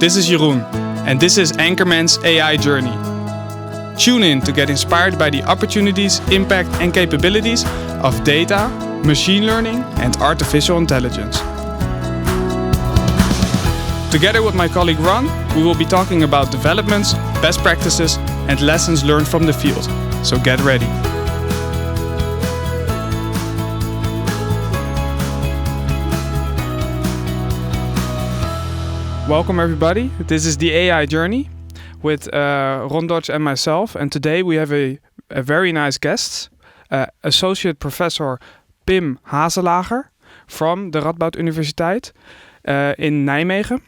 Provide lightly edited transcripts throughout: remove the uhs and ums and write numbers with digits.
this is Jeroen, and this is Anchorman's AI Journey. Tune in to get inspired by the opportunities, impact and capabilities of data, machine learning and artificial intelligence. Together with my colleague Ron, we will be talking about developments, best practices and lessons learned from the field. So get ready. Welcome everybody. This is the AI Journey with Ron and myself. And today we have a very nice guest, Associate Professor Pim Haselager from the Radboud Universiteit in Nijmegen.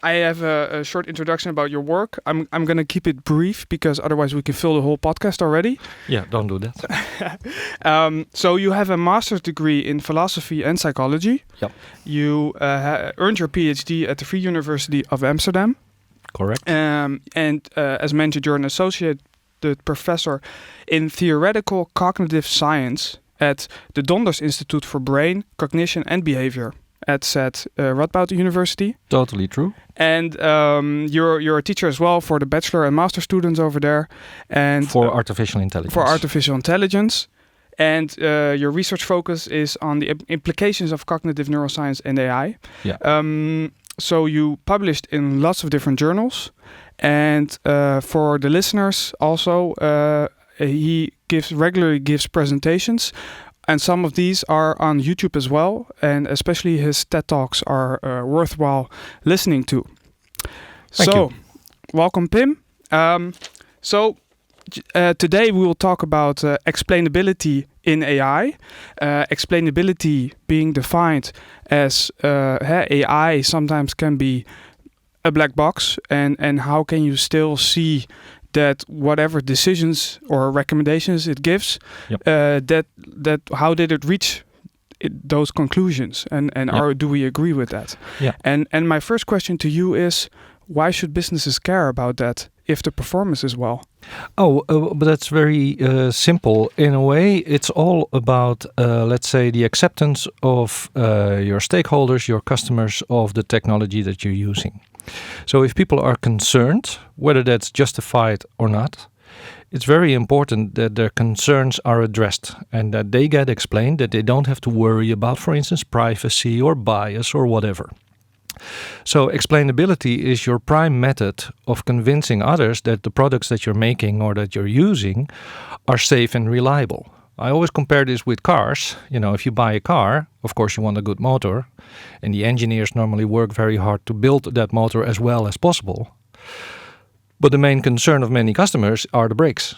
I have a short introduction about your work. I'm going to keep it brief because otherwise we can fill the whole podcast already. Yeah, don't do that. So you have a master's degree in philosophy and psychology. Yep. You earned your PhD at the Free University of Amsterdam. Correct. And as mentioned, you're an associate professor in theoretical cognitive science at the Donders Institute for Brain, Cognition and Behavior at Radboud University. Totally true. And you're a teacher as well for the bachelor and master students over there. And for artificial intelligence. And your research focus is on the implications of cognitive neuroscience and AI. Yeah. So you published in lots of different journals. And for the listeners also, he regularly gives presentations. And some of these are on YouTube as well. And especially his TED Talks are worthwhile listening to. Thank you. Welcome, Pim. Today we will talk about explainability in AI. Explainability being defined as AI sometimes can be a black box. And how can you still see that whatever decisions or recommendations it gives, yep. that how did it reach those conclusions, and yep. do we agree with that? Yeah. And my first question to you is, why should businesses care about that if the performance is well? But that's very simple. In a way, it's all about, let's say, the acceptance of your stakeholders, your customers, of the technology that you're using. So if people are concerned, whether that's justified or not, it's very important that their concerns are addressed and that they get explained, that they don't have to worry about, for instance, privacy or bias or whatever. So explainability is your prime method of convincing others that the products that you're making or that you're using are safe and reliable. I always compare this with cars. You know, if you buy a car, of course you want a good motor, and the engineers normally work very hard to build that motor as well as possible. But the main concern of many customers are the brakes.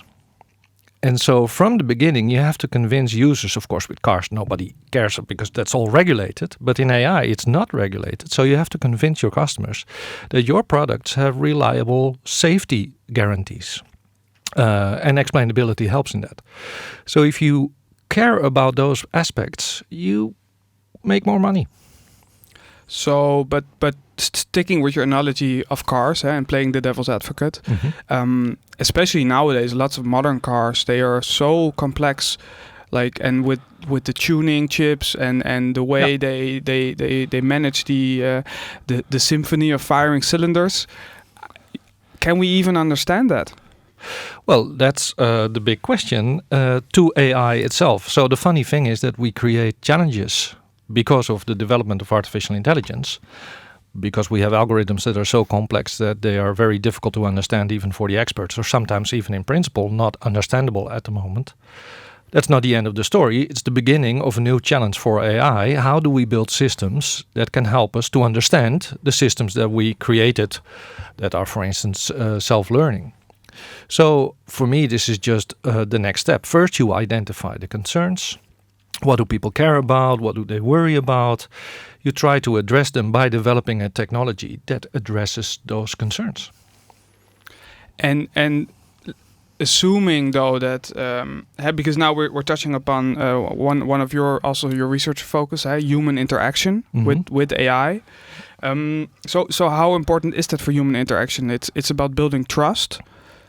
And so from the beginning, you have to convince users. Of course, with cars, nobody cares because that's all regulated. But in AI, it's not regulated. So you have to convince your customers that your products have reliable safety guarantees. And explainability helps in that. So if you care about those aspects, you make more money. So, but sticking with your analogy of cars and playing the devil's advocate, especially nowadays, lots of modern cars, they are so complex, and with the tuning chips and the way they manage the symphony of firing cylinders. Can we even understand that? Well, that's the big question to AI itself. So the funny thing is that we create challenges because of the development of artificial intelligence, because we have algorithms that are so complex that they are very difficult to understand even for the experts, or sometimes even in principle not understandable at the moment. That's not the end of the story. It's the beginning of a new challenge for AI. How do we build systems that can help us to understand the systems that we created that are, for instance, self-learning? So for me, this is just the next step. First, you identify the concerns. What do people care about? What do they worry about? You try to address them by developing a technology that addresses those concerns. And assuming though that because now we're touching upon one of your research focus, human interaction with AI. So how important is that for human interaction? It's about building trust.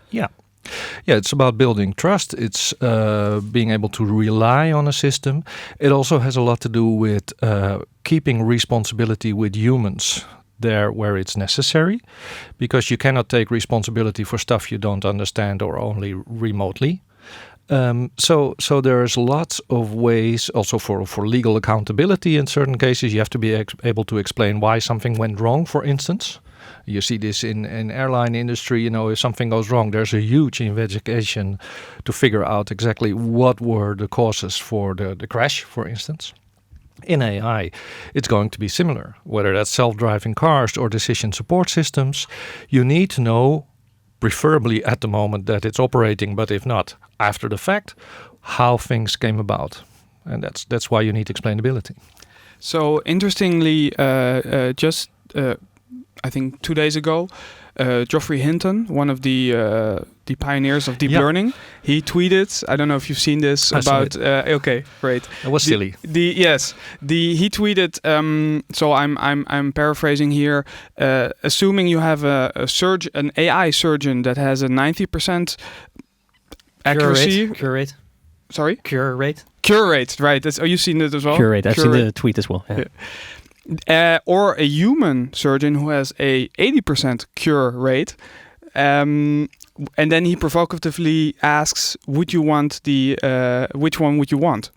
Yeah, it's about building trust. It's being able to rely on a system. It also has a lot to do with keeping responsibility with humans there where it's necessary, because you cannot take responsibility for stuff you don't understand or only remotely. So there's lots of ways also for legal accountability. In certain cases, you have to be able to explain why something went wrong, for instance. You see this in airline industry, if something goes wrong, there's a huge investigation to figure out exactly what were the causes for the crash, for instance. In AI, it's going to be similar. Whether that's self-driving cars or decision support systems, you need to know, preferably at the moment that it's operating, but if not, after the fact, how things came about. And that's why you need explainability. So interestingly, I think 2 days ago, Geoffrey Hinton, one of the pioneers of deep learning, he tweeted. I don't know if you've seen this about. Okay, great. It was silly. He tweeted. So I'm paraphrasing here. Assuming you have an AI surgeon that has a 90% accuracy. Cure rate. Sorry. Cure rate. Cure rate. Right. You've seen it as well. Cure rate. I've seen the tweet as well. Yeah. Or a human surgeon who has a 80% cure rate, and then he provocatively asks, "Would you want which one would you want?"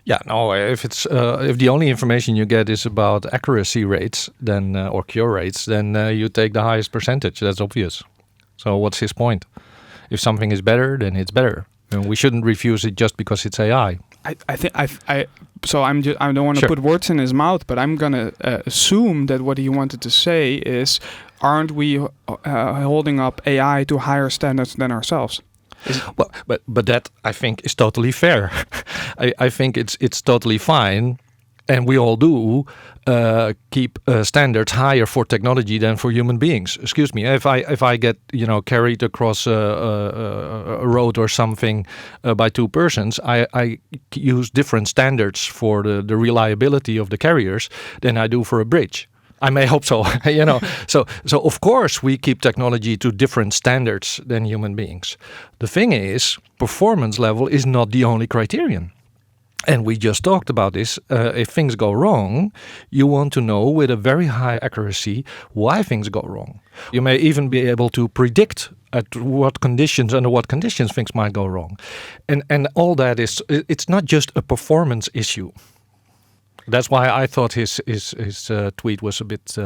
Yeah, no. If the only information you get is about accuracy rates, then or cure rates, then you take the highest percentage. That's obvious. So what's his point? If something is better, then it's better. And we shouldn't refuse it just because it's AI. I don't want to put words in his mouth, but I'm gonna assume that what he wanted to say is, aren't we holding up AI to higher standards than ourselves? Well, but that I think is totally fair. I think it's totally fine, and we all do keep standards higher for technology than for human beings. Excuse me, if I get carried across a road or something by two persons, I use different standards for the reliability of the carriers than I do for a bridge. I may hope so, So of course we keep technology to different standards than human beings. The thing is, performance level is not the only criterion. And we just talked about this. If things go wrong, you want to know with a very high accuracy why things go wrong. You may even be able to predict under what conditions things might go wrong. And all that it's not just a performance issue. That's why I thought his tweet was a bit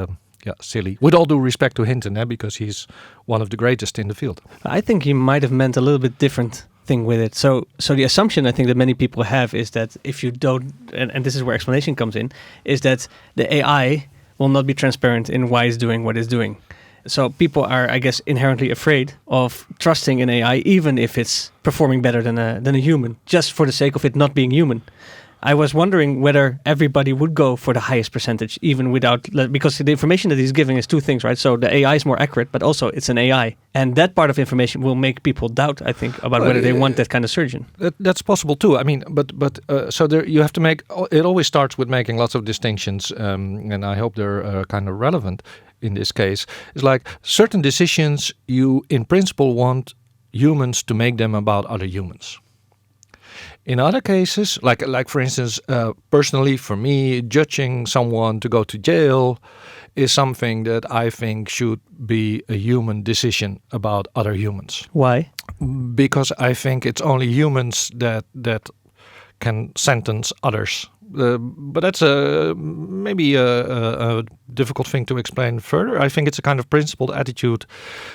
silly. With all due respect to Hinton, because he's one of the greatest in the field. I think he might have meant a little bit different thing with it. So the assumption I think that many people have is that if you don't, and this is where explanation comes in, is that the AI will not be transparent in why it's doing what it's doing. So people are, I guess, inherently afraid of trusting an AI, even if it's performing better than a human, just for the sake of it not being human. I was wondering whether everybody would go for the highest percentage, even because the information that he's giving is two things, right? So the AI is more accurate, but also it's an AI. And that part of information will make people doubt, I think, about whether they want that kind of surgeon. That's possible too. I mean, so there you have to make, it always starts with making lots of distinctions, and I hope they're kind of relevant in this case. It's like certain decisions you, in principle, want humans to make them about other humans. In other cases, like for instance, personally for me, judging someone to go to jail is something that I think should be a human decision about other humans. Why? Because I think it's only humans that can sentence others. But that's maybe a difficult thing to explain further. I think it's a kind of principled attitude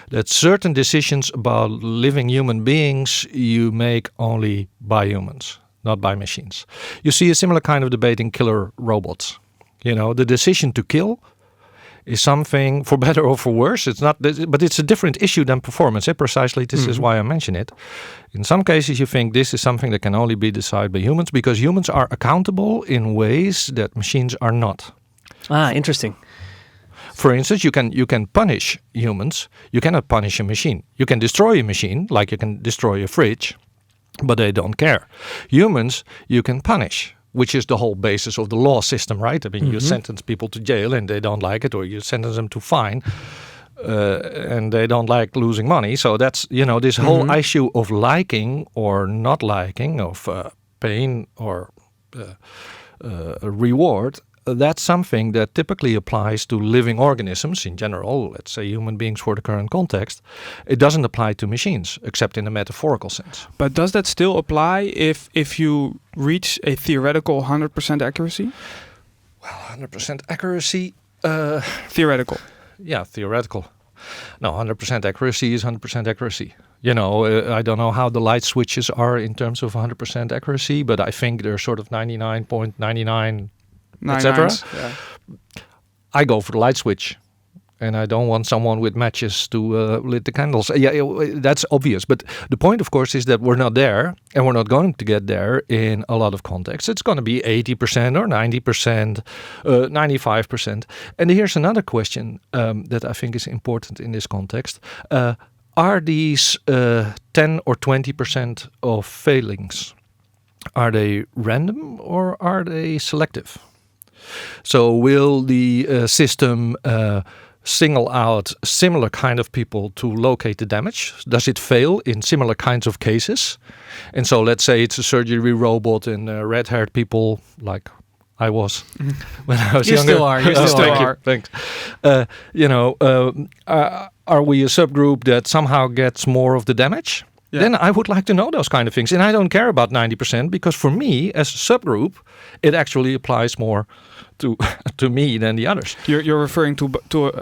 that certain decisions about living human beings you make only by humans, not by machines. You see a similar kind of debate in killer robots. The decision to kill is something, for better or for worse, it's not, but it's a different issue than performance. Precisely, this is why I mention it. In some cases, you think this is something that can only be decided by humans because humans are accountable in ways that machines are not. Interesting. For instance, you can punish humans. You cannot punish a machine. You can destroy a machine, like you can destroy a fridge, but they don't care. Humans, you can punish, which is the whole basis of the law system, right? I mean, you sentence people to jail and they don't like it, or you sentence them to fine and they don't like losing money. So that's, this whole issue of liking or not liking, of pain or reward, that's something that typically applies to living organisms in general, let's say human beings for the current context. It doesn't apply to machines, except in a metaphorical sense. But does that still apply if you reach a theoretical 100% accuracy? Well, 100% accuracy... Theoretical. Yeah, theoretical. No, 100% accuracy is 100% accuracy. You know, I don't know how the light switches are in terms of 100% accuracy, but I think they're sort of 99.99, etc. Yeah. I go for the light switch, and I don't want someone with matches to lit the candles. Yeah, that's obvious. But the point, of course, is that we're not there, and we're not going to get there in a lot of contexts. It's going to be 80% or 90%, 95%. And here's another question that I think is important in this context. Are these 10 or 20% of failings, are they random or are they selective? So will the system single out similar kind of people to locate the damage? Does it fail in similar kinds of cases? And so let's say it's a surgery robot and red-haired people like I was when I was younger. You still are. Thanks. Are we a subgroup that somehow gets more of the damage? Yeah. Then I would like to know those kind of things. And I don't care about 90% because for me, as a subgroup, it actually applies more to me than the others. You're referring to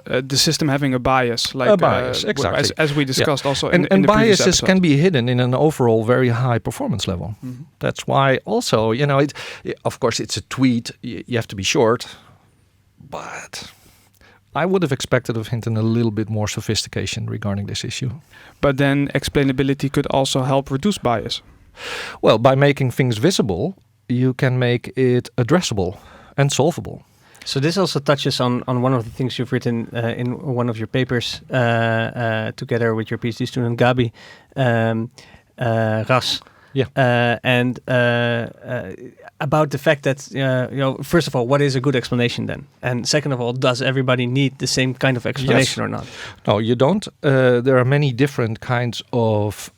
the system having a bias, like a bias, exactly, as we discussed also in and the previous biases episode. can be hidden in an overall very high performance level. Mm-hmm. That's why also, of course, it's a tweet. You have to be short, but I would have expected of Hinton a little bit more sophistication regarding this issue. But then explainability could also help reduce bias. Well, by making things visible, you can make it addressable and solvable. So this also touches on one of the things you've written in one of your papers together with your PhD student Gabi Ras. Yeah. And about the fact that, first of all, what is a good explanation then? And second of all, does everybody need the same kind of explanation or not? No, you don't. There are many different kinds of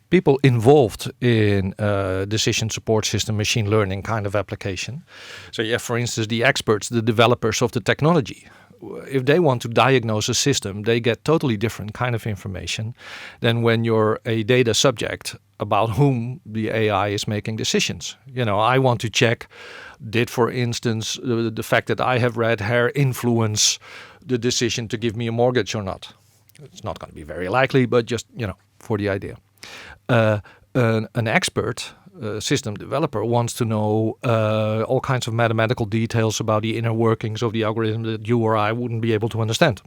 people involved in decision support system, machine learning kind of application. So you have, for instance, the experts, the developers of the technology. If they want to diagnose a system, they get totally different kind of information than when you're a data subject about whom the AI is making decisions. I want to check, did, for instance, the fact that I have red hair influence the decision to give me a mortgage or not? It's not going to be very likely, but just, for the idea. An expert system developer wants to know all kinds of mathematical details about the inner workings of the algorithm that you or I wouldn't be able to understand.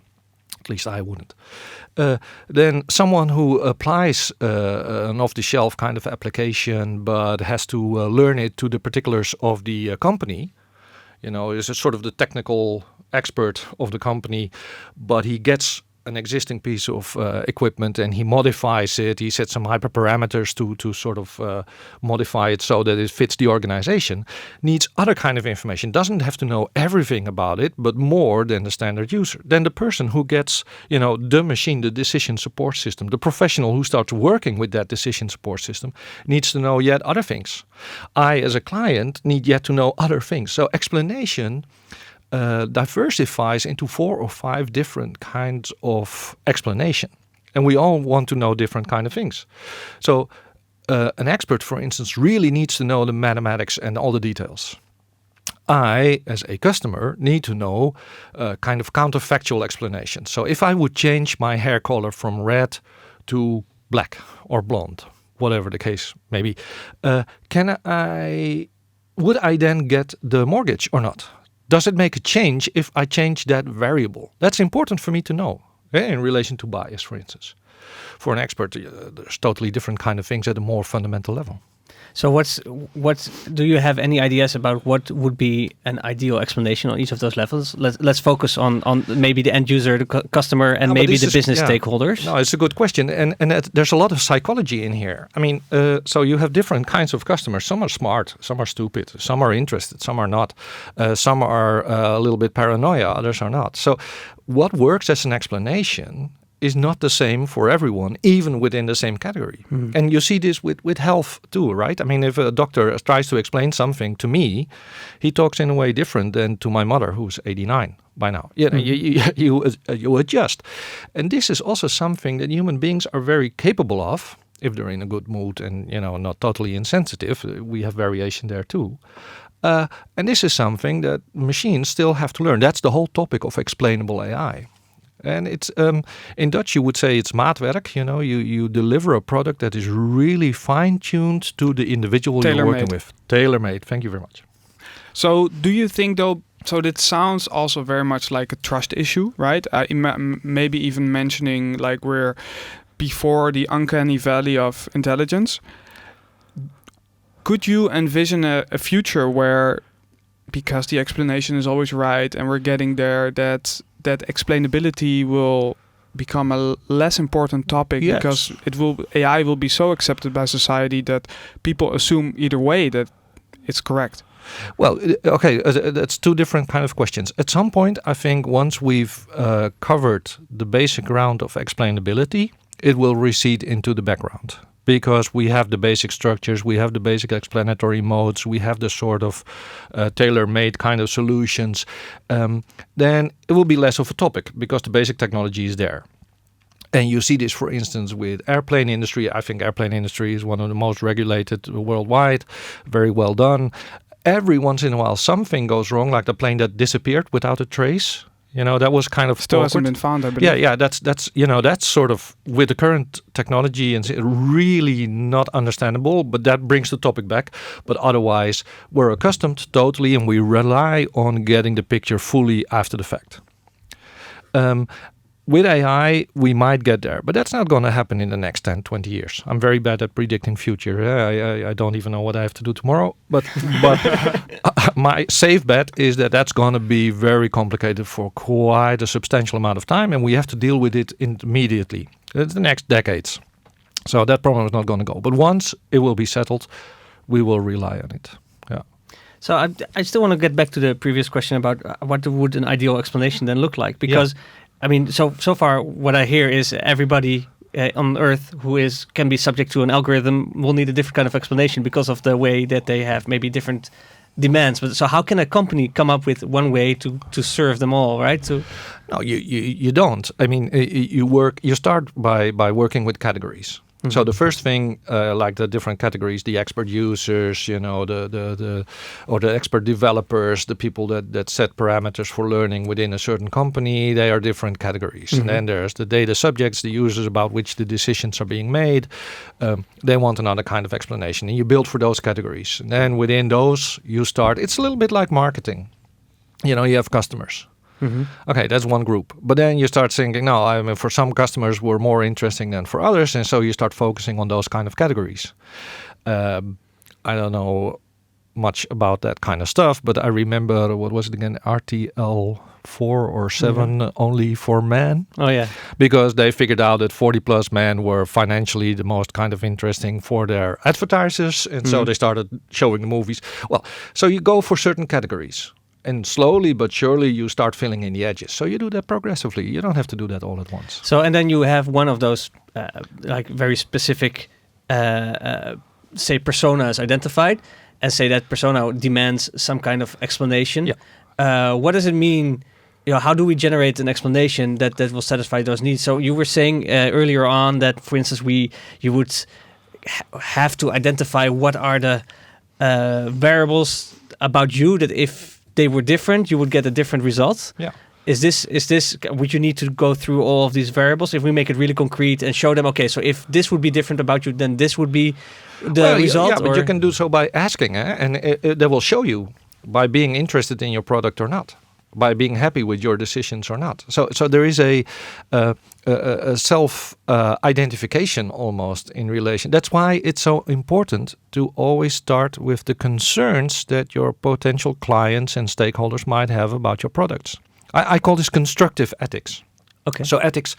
At least I wouldn't. Then someone who applies an off-the-shelf kind of application but has to learn it to the particulars of the company, is a sort of the technical expert of the company, but he gets an existing piece of equipment and he modifies it. He sets some hyperparameters to sort of modify it so that it fits the organization. Needs other kind of information. Doesn't have to know everything about it, but more than the standard user. Then the person who gets, the machine, the decision support system, the professional who starts working with that decision support system needs to know yet other things. I, as a client, need yet to know other things. So explanation diversifies into 4 or 5 different kinds of explanation. And we all want to know different kind of things. So an expert, for instance, really needs to know the mathematics and all the details. I, as a customer, need to know kind of counterfactual explanation. So if I would change my hair color from red to black or blonde, whatever the case may be, would I then get the mortgage or not? Does it make a change if I change that variable? That's important for me to know in relation to bias, for instance. For an expert, there's totally different kind of things at a more fundamental level. So do you have any ideas about what would be an ideal explanation on each of those levels? Let's focus on maybe the end user, the customer, and maybe the business stakeholders. No, it's a good question. And there's a lot of psychology in here. I mean, so you have different kinds of customers. Some are smart, some are stupid, some are interested, some are not. Some are a little bit paranoia, others are not. So what works as an explanation is not the same for everyone, even within the same category. And you see this with health too, right? I mean, if a doctor tries to explain something to me, he talks in a way different than to my mother, who's 89 by now. You know, you adjust. And this is also something that human beings are very capable of, if they're in a good mood and, you know, not totally insensitive. We have variation there too. And this is something that machines still have to learn. That's the whole topic of explainable AI. And it's in Dutch you would say it's maatwerk. You know, you deliver a product that is really fine-tuned to the individual you're working with. Tailor-made. Thank you very much. So do you think though, so that sounds also very much like a trust issue, right? Maybe even mentioning like we're before the uncanny valley of intelligence. Could you envision a future where, because the explanation is always right and we're getting there, that explainability will become a less important topic? Yes. Because AI will be so accepted by society that people assume either way that it's correct? Well, okay, that's two different kind of questions. At some point, I think once we've covered the basic ground of explainability, it will recede into the background. Because we have the basic structures, we have the basic explanatory modes, we have the sort of tailor-made kind of solutions, then it will be less of a topic because the basic technology is there. And you see this, for instance, with airplane industry. I think airplane industry is one of the most regulated worldwide, very well done. Every once in a while, something goes wrong, like the plane that disappeared without a trace. You know, that was kind of still hasn't been found, I believe. Yeah. That's you know, that's sort of with the current technology and really not understandable. But that brings the topic back. But otherwise, we're accustomed totally, and we rely on getting the picture fully after the fact. With AI, we might get there, but that's not going to happen in the next 10, 20 years. I'm very bad at predicting future. I don't even know what I have to do tomorrow. But my safe bet is that that's going to be very complicated for quite a substantial amount of time, and we have to deal with it immediately. It's the next decades. So that problem is not going to go. But once it will be settled, we will rely on it. Yeah. So I still want to get back to the previous question about what would an ideal explanation then look like, because I mean, so far what I hear is everybody on Earth who can be subject to an algorithm will need a different kind of explanation because of the way that they have maybe different demands. But so how can a company come up with one way to serve them all, right? No, you don't. I mean, you start by working with categories. Mm-hmm. So the first thing, like the different categories, the expert users, you know, the expert developers, the people that set parameters for learning within a certain company, they are different categories. Mm-hmm. And then there's the data subjects, the users about which the decisions are being made. They want another kind of explanation, and you build for those categories. And then within those, you start. It's a little bit like marketing. You know, you have customers. Mm-hmm. Okay, that's one group. But then you start thinking, no, I mean, for some customers we're more interesting than for others. And so you start focusing on those kind of categories. I don't know much about that kind of stuff, but I remember, what was it again, RTL 4 or 7 only for men. Oh, yeah. Because they figured out that 40 plus men were financially the most kind of interesting for their advertisers. And so they started showing the movies. Well, so you go for certain categories. And slowly but surely you start filling in the edges. So you do that progressively. You don't have to do that all at once. So, and then you have one of those like very specific, say, personas identified, and say that persona demands some kind of explanation. Yeah. What does it mean? You know, how do we generate an explanation that will satisfy those needs? So you were saying earlier on that, for instance, you would have to identify what are the variables about you that if they were different, you would get a different result. Yeah. Is this? Would you need to go through all of these variables? If we make it really concrete and show them, okay, so if this would be different about you, then this would be the result. Yeah, but you can do so by asking, and they will show you by being interested in your product or not, by being happy with your decisions or not. So there is a self identification almost in relation. That's why it's so important to always start with the concerns that your potential clients and stakeholders might have about your products. I call this constructive ethics. Okay. So ethics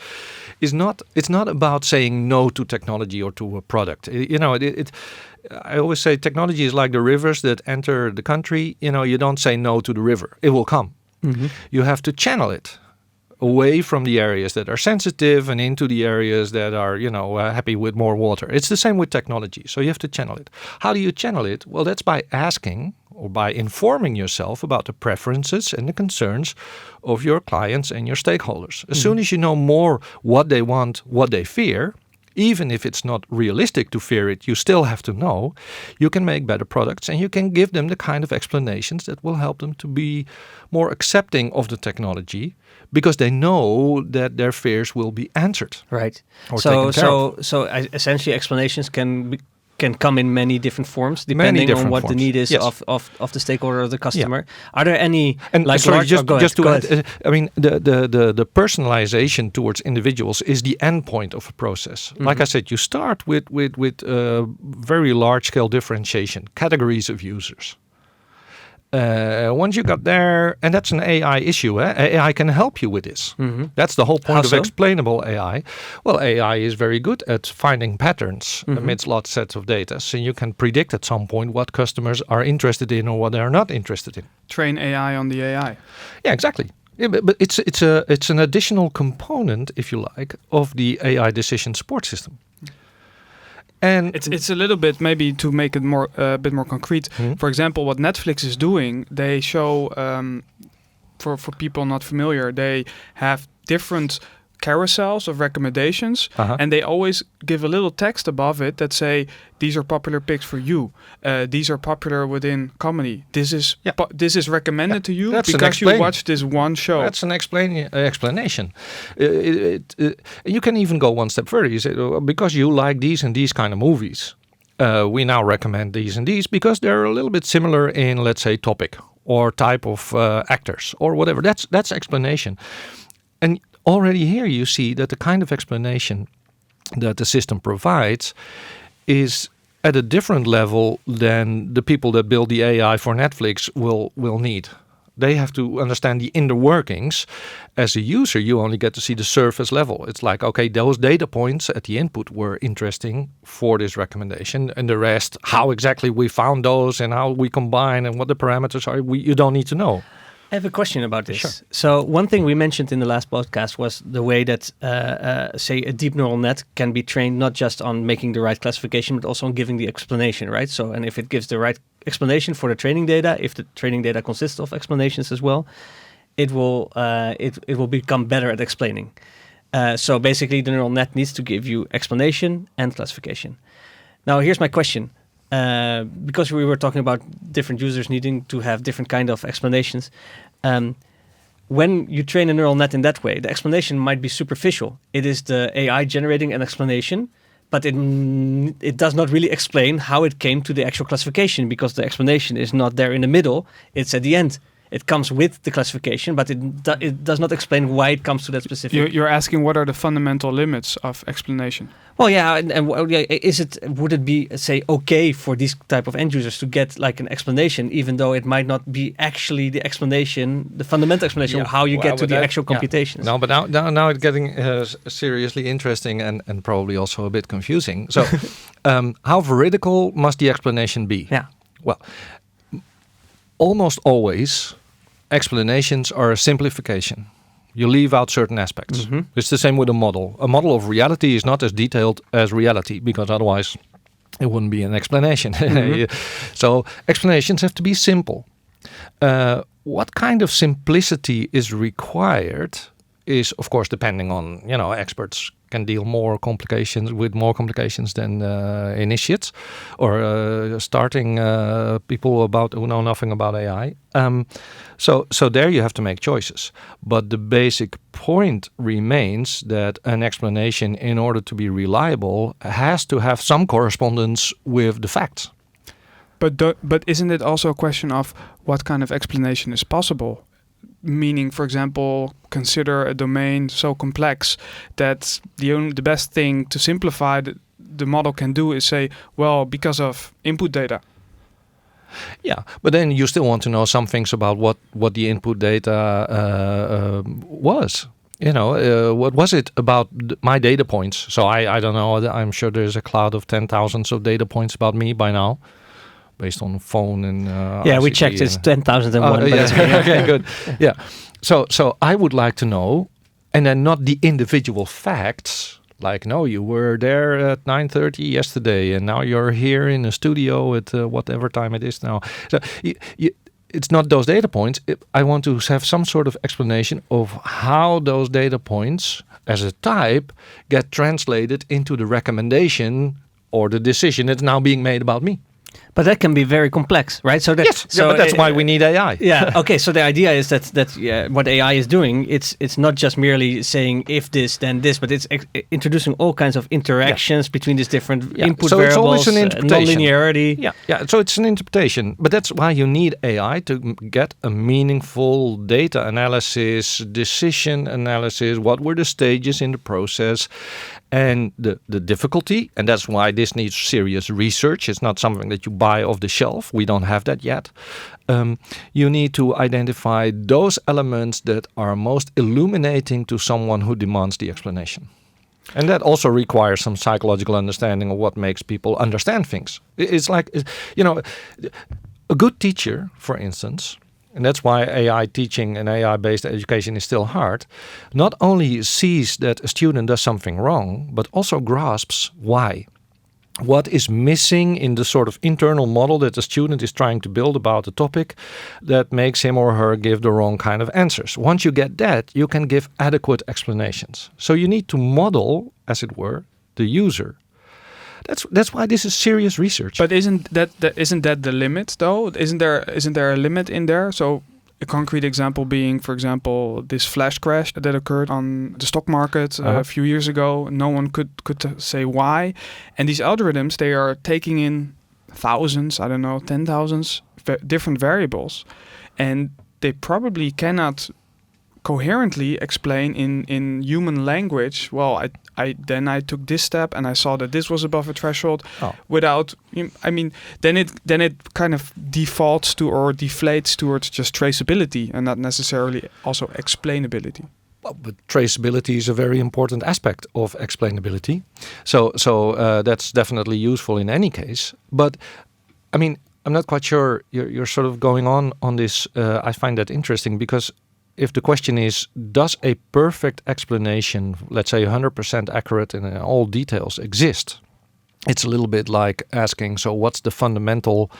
is it's not about saying no to technology or to a product. I always say technology is like the rivers that enter the country. You know, you don't say no to the river. It will come. Mm-hmm. You have to channel it away from the areas that are sensitive and into the areas that are, happy with more water. It's the same with technology. So you have to channel it. How do you channel it? Well, that's by asking or by informing yourself about the preferences and the concerns of your clients and your stakeholders. As soon as you know more what they want, what they fear, even if it's not realistic to fear it, you still have to know, you can make better products and you can give them the kind of explanations that will help them to be more accepting of the technology because they know that their fears will be answered. Right. Or taken care of. So essentially explanations can come in many different forms depending on what the need is of the stakeholder or the customer. Yeah. Are there any the personalization towards individuals is the end point of a process. Like I said, you start with very large scale differentiation, categories of users. Once you got there, and that's an AI issue, AI can help you with this. That's the whole point of Explainable AI. Well, AI is very good at finding patterns amidst lots of sets of data. So you can predict at some point what customers are interested in or what they are not interested in. Train AI on the AI. Yeah, exactly. Yeah, but it's an additional component, if you like, of the AI decision support system. And it's a little bit, maybe to make it more a bit more concrete. For example, what Netflix is doing, they show for people not familiar, they have different carousels of recommendations, and they always give a little text above it that say these are popular picks for you. These are popular within comedy. This is recommended to you because you watched this one show. That's an explanation. You can even go one step further. You say, because you like these and these kind of movies, we now recommend these and these because they're a little bit similar in, let's say, topic or type of actors or whatever. That's explanation. And already here you see that the kind of explanation that the system provides is at a different level than the people that build the AI for Netflix will need. They have to understand the inner workings. As a user, you only get to see the surface level. It's like, okay, those data points at the input were interesting for this recommendation, and the rest, how exactly we found those and how we combine and what the parameters are, you don't need to know. I have a question about this. Sure. So one thing we mentioned in the last podcast was the way that, say, a deep neural net can be trained not just on making the right classification, but also on giving the explanation, right? So, and if it gives the right explanation for the training data, if the training data consists of explanations as well, it will become better at explaining. So basically, the neural net needs to give you explanation and classification. Now, here's my question. Because we were talking about different users needing to have different kind of explanations. When you train a neural net in that way, the explanation might be superficial. It is the AI generating an explanation, but it does not really explain how it came to the actual classification because the explanation is not there in the middle. It's at the end. It comes with the classification, but it does not explain why it comes to that specific. You're asking what are the fundamental limits of explanation? Well, yeah, and would it be, say, okay for these type of end users to get like an explanation, even though it might not be actually the explanation, the fundamental explanation of how you get to the actual computations? No, but now it's getting seriously interesting and probably also a bit confusing. So, how veridical must the explanation be? Yeah. Well, almost always, explanations are a simplification. You leave out certain aspects. It's the same with a model. A model of reality is not as detailed as reality because otherwise it wouldn't be an explanation. So explanations have to be simple. What kind of simplicity is required is, of course, depending on, experts can deal with more complications than initiates or starting people who know nothing about AI. So there you have to make choices. But the basic point remains that an explanation, in order to be reliable, has to have some correspondence with the facts. But isn't it also a question of what kind of explanation is possible? Meaning, for example, consider a domain so complex that the best thing to simplify the model can do is say, well, because of input data. Yeah, but then you still want to know some things about what the input data was. What was it about my data points? So I don't know. I'm sure there's a cloud of 10,000 of data points about me by now, based on phone and we checked. It's 10,001. Okay, good. Yeah. So I would like to know And then not the individual facts, like, no, you were there at 9:30 yesterday, and now you're here in a studio at whatever time it is now. So it's not those data points. I want to have some sort of explanation of how those data points, as a type, get translated into the recommendation or the decision that's now being made about me. But that can be very complex, right? So but that's why we need AI. Yeah. Okay. So the idea is that what AI is doing, it's not just merely saying if this then this, but it's introducing all kinds of interactions between these different input so variables, it's always an interpretation. non-linearity. Yeah. So it's an interpretation, but that's why you need AI to get a meaningful data analysis, decision analysis. What were the stages in the process? And the difficulty, and that's why this needs serious research. It's not something that you buy off the shelf. We don't have that yet. You need to identify those elements that are most illuminating to someone who demands the explanation. And that also requires some psychological understanding of what makes people understand things. It's like, a good teacher, for instance, and that's why AI teaching and AI-based education is still hard, not only sees that a student does something wrong, but also grasps why. What is missing in the sort of internal model that the student is trying to build about the topic that makes him or her give the wrong kind of answers. Once you get that, you can give adequate explanations. So you need to model, as it were, the user. That's why this is serious research. But isn't that the limit though? Isn't there a limit in there? So a concrete example being, for example, this flash crash that occurred on the stock market a few years ago. No one could say why, and these algorithms, they are taking in thousands, 10,000s different variables, and they probably cannot coherently explain in human language. Well, I took this step and I saw that this was above a threshold. Without, then it kind of defaults to or deflates towards just traceability and not necessarily also explainability. Well, but traceability is a very important aspect of explainability. So that's definitely useful in any case. But I'm not quite sure you're sort of going on this. I find that interesting because if the question is, does a perfect explanation, let's say 100% accurate in all details, exist? It's a little bit like asking, so what's the fundamental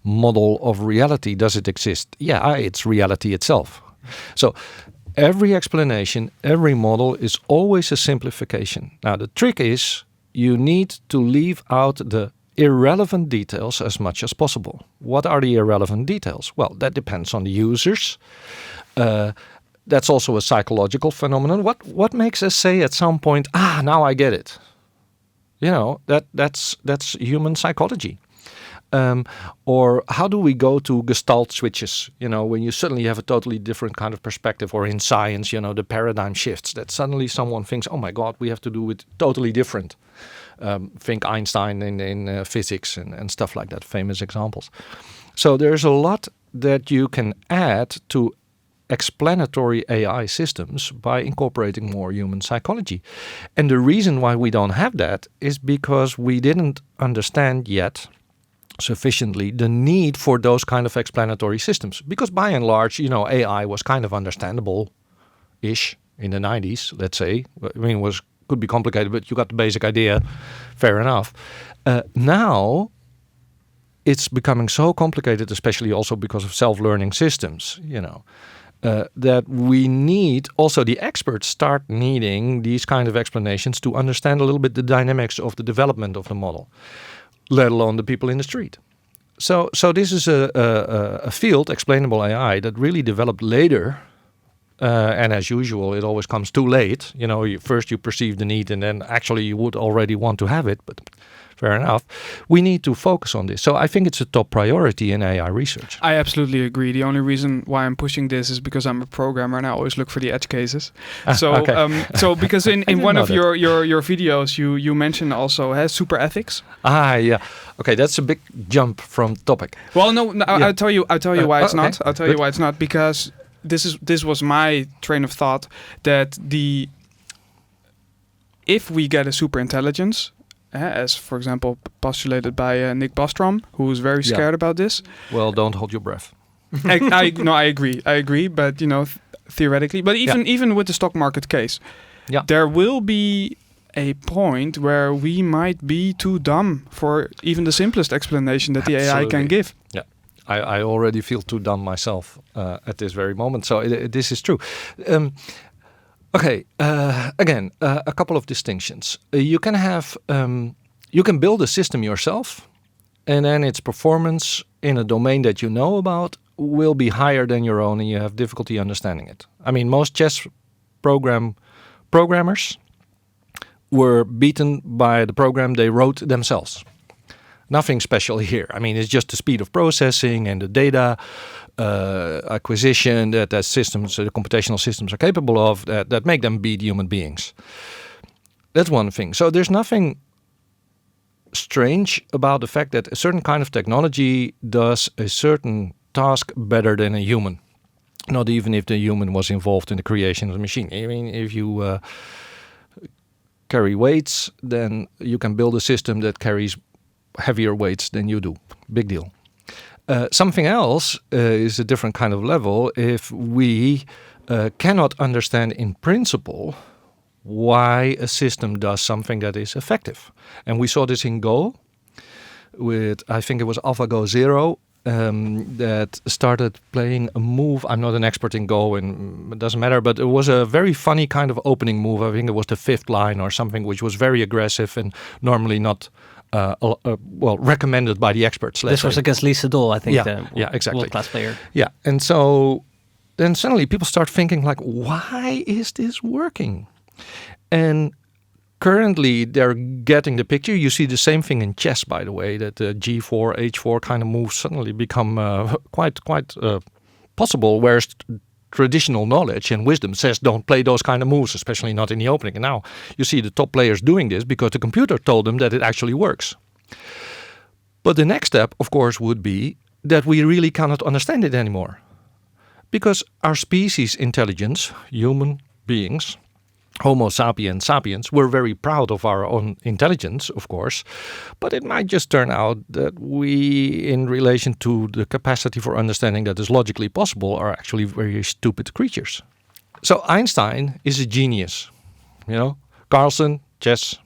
model of reality? Does it exist? Yeah, it's reality itself. So every explanation, every model is always a simplification. Now, the trick is you need to leave out the irrelevant details as much as possible. What are the irrelevant details? Well, that depends on the users. That's also a psychological phenomenon. What makes us say at some point, now I get it? That's human psychology. Or how do we go to gestalt switches? When you suddenly have a totally different kind of perspective, or in science, the paradigm shifts, that suddenly someone thinks, oh my God, we have to do it totally different. Think Einstein in physics and stuff like that, famous examples. So there's a lot that you can add to explanatory AI systems by incorporating more human psychology. And the reason why we don't have that is because we didn't understand yet sufficiently the need for those kind of explanatory systems. Because by and large, AI was kind of understandable-ish in the 90s, let's say. Could be complicated, but you got the basic idea. Fair enough. Now, it's becoming so complicated, especially also because of self-learning systems, that we need, also the experts start needing these kind of explanations to understand a little bit the dynamics of the development of the model, let alone the people in the street. So this is a field, explainable AI, that really developed later. And as usual, it always comes too late. First you perceive the need and then actually you would already want to have it, but fair enough. We need to focus on this. So I think it's a top priority in AI research. I absolutely agree. The only reason why I'm pushing this is because I'm a programmer and I always look for the edge cases. So okay. So because in one of your videos, you mentioned also super ethics. Yeah. Okay, that's a big jump from topic. Well, no, yeah. I'll tell you why it's not. I'll tell you Good. why it's not, because this was my train of thought that if we get a super intelligence, as for example postulated by Nick Bostrom, who is very scared about this. Well, don't hold your breath. I agree. But theoretically, but even with the stock market case, there will be a point where we might be too dumb for even the simplest explanation that the AI can give. Yeah, I already feel too dumb myself at this very moment. So this is true. Okay, again, a couple of distinctions. You can build a system yourself, and then its performance in a domain that you know about will be higher than your own, and you have difficulty understanding it. I mean, most chess programmers were beaten by the program they wrote themselves. Nothing special here. I mean, it's just the speed of processing and the data acquisition that the computational systems are capable of that make them beat human beings. That's one thing. So there's nothing strange about the fact that a certain kind of technology does a certain task better than a human. Not even if the human was involved in the creation of the machine. I mean, if you carry weights, then you can build a system that carries heavier weights than you do. Big deal. Something else is a different kind of level if we cannot understand in principle why a system does something that is effective. And we saw this in Go with, I think it was AlphaGo Zero, that started playing a move. I'm not an expert in Go and it doesn't matter, but it was a very funny kind of opening move. I think it was the 5th line or something, which was very aggressive and normally not recommended by the experts. This was against Lee Sedol, I think, exactly. world-class player. Yeah, and so then suddenly people start thinking like, why is this working? And currently they're getting the picture. You see the same thing in chess, by the way, that the G4, H4 kind of moves suddenly become quite possible, whereas traditional knowledge and wisdom says don't play those kind of moves, especially not in the opening. And now you see the top players doing this because the computer told them that it actually works. But the next step, of course, would be that we really cannot understand it anymore. Because our species intelligence, human beings, Homo sapiens sapiens, we're very proud of our own intelligence, of course, but it might just turn out that we, in relation to the capacity for understanding that is logically possible, are actually very stupid creatures. So Einstein is a genius, Carlsen, chess,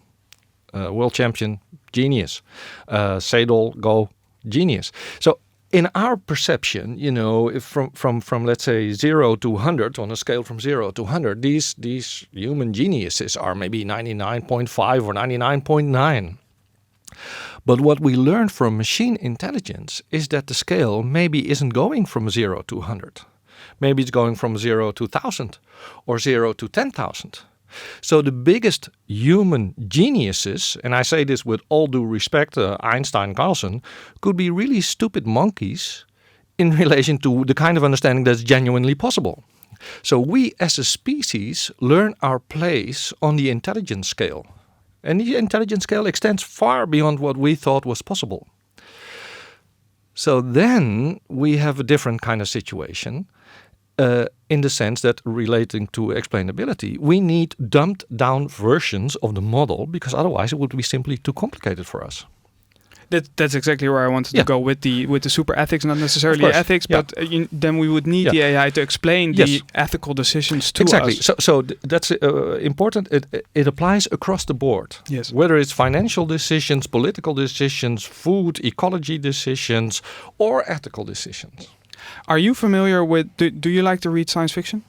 world champion, genius. Sedol, Go, genius. So in our perception, if from let's say 0 to 100, on a scale from 0 to 100, these human geniuses are maybe 99.5 or 99.9. But what we learned from machine intelligence is that the scale maybe isn't going from 0 to 100. Maybe it's going from 0 to 1,000 or 0 to 10,000. So the biggest human geniuses, and I say this with all due respect, Einstein, Carlsen, could be really stupid monkeys in relation to the kind of understanding that's genuinely possible. So we as a species learn our place on the intelligence scale. And the intelligence scale extends far beyond what we thought was possible. So then we have a different kind of situation. In the sense that relating to explainability, we need dumbed down versions of the model because otherwise it would be simply too complicated for us. That's exactly where I wanted to go with the super ethics, not necessarily ethics, but then we would need the AI to explain the ethical decisions to us. So that's important. It applies across the board. Yes. Whether it's financial decisions, political decisions, food, ecology decisions, or ethical decisions. Are you familiar with, do you like to read science fiction?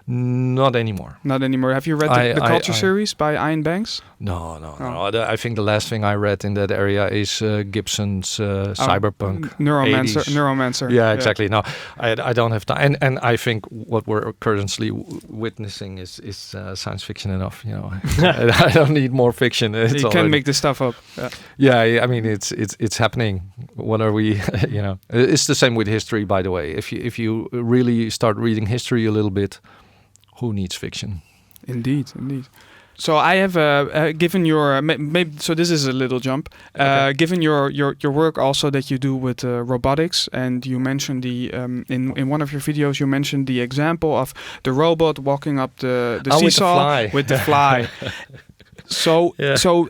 Not anymore. Not anymore. Have you read the Culture series by Ian Banks? No. I think the last thing I read in that area is Gibson's Cyberpunk. Neuromancer. Yeah, exactly. No, I don't have time. And I think what we're currently witnessing is science fiction enough. I don't need more fiction. You can make this stuff up. Yeah, I mean it's happening. What are we? It's the same with history, by the way. If you really start reading history a little bit, who needs fiction? Indeed. So I have given your maybe. So this is a little jump. Given your work also that you do with robotics, and you mentioned in one of your videos you mentioned the example of the robot walking up the seesaw with the fly. So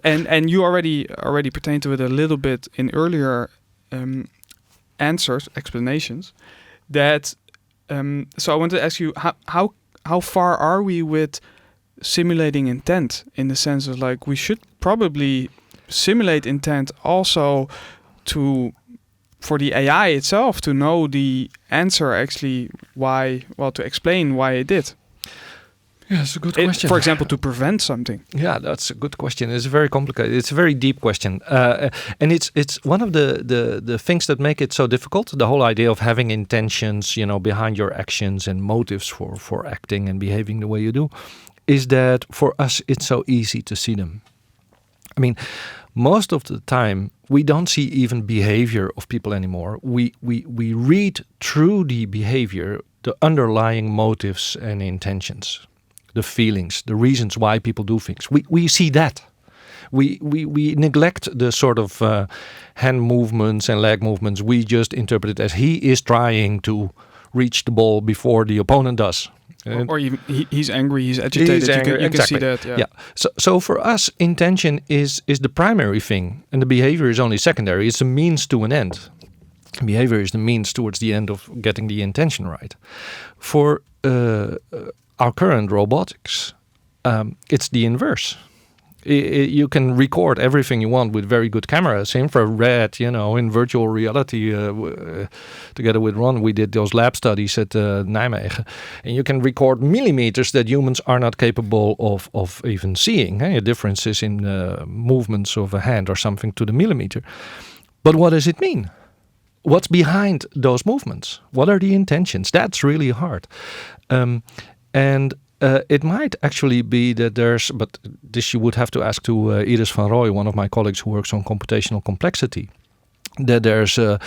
and you already pertained to it a little bit in earlier explanations. that. So I want to ask you, how far are we with simulating intent, in the sense of like we should probably simulate intent also for the AI itself to know the answer actually to explain why it did. Yeah, that's a good question. For example, to prevent something. Yeah, that's a good question. It's very complicated. It's a very deep question, and it's one of the things that make it so difficult. The whole idea of having intentions, behind your actions and motives for acting and behaving the way you do, is that for us it's so easy to see them. I mean, most of the time we don't see even behavior of people anymore. We read through the behavior, the underlying motives and intentions, the feelings, the reasons why people do things. We see that. We neglect the sort of hand movements and leg movements. We just interpret it as he is trying to reach the ball before the opponent does. Or even he's angry, he's agitated. You can see that. Yeah. So for us, intention is the primary thing, and the behavior is only secondary. It's a means to an end. Behavior is the means towards the end of getting the intention right. For our current robotics, it's the inverse. You can record everything you want with very good cameras, infrared, in virtual reality. Together with Ron, we did those lab studies at Nijmegen. And you can record millimeters that humans are not capable of even seeing. Differences in movements of a hand or something to the millimeter. But what does it mean? What's behind those movements? What are the intentions? That's really hard. It might actually be that but this you would have to ask to Iris van Rooij, one of my colleagues who works on computational complexity, that there's a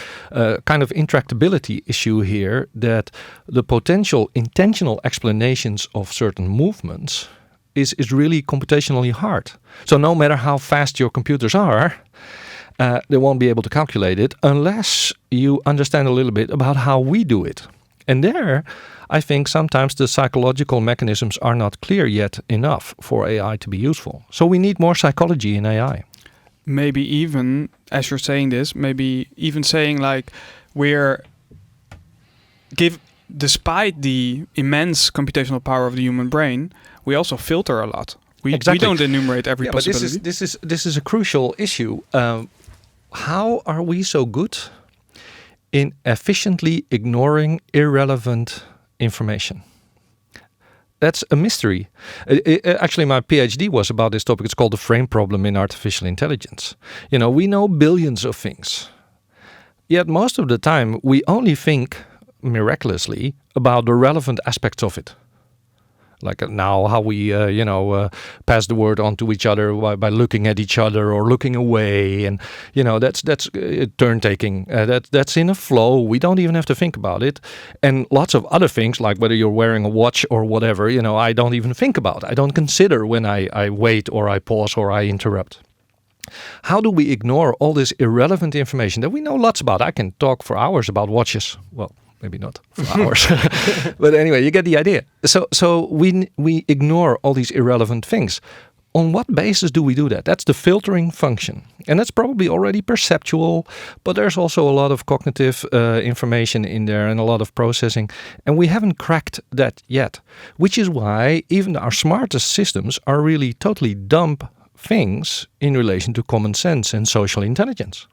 kind of intractability issue here, that the potential intentional explanations of certain movements is really computationally hard. So no matter how fast your computers are, they won't be able to calculate it unless you understand a little bit about how we do it. And there, I think sometimes the psychological mechanisms are not clear yet enough for AI to be useful. So we need more psychology in AI. Maybe even, as you're saying this, maybe even saying like despite the immense computational power of the human brain, we also filter a lot. We don't enumerate every possibility. But this is a crucial issue. How are we so good in efficiently ignoring irrelevant information? That's a mystery. Actually, my PhD was about this topic. It's called the frame problem in artificial intelligence. We know billions of things, yet most of the time we only think miraculously about the relevant aspects of it. Like now, how we, pass the word on to each other by looking at each other or looking away, and that's turn taking. That's in a flow. We don't even have to think about it. And lots of other things, like whether you're wearing a watch or whatever, I don't even think about. I don't consider when I wait or I pause or I interrupt. How do we ignore all this irrelevant information that we know lots about? I can talk for hours about watches. Well, maybe not for hours. But anyway, you get the idea. So we ignore all these irrelevant things. On what basis do we do that? That's the filtering function. And that's probably already perceptual, but there's also a lot of cognitive information in there and a lot of processing. And we haven't cracked that yet, which is why even our smartest systems are really totally dumb things in relation to common sense and social intelligence.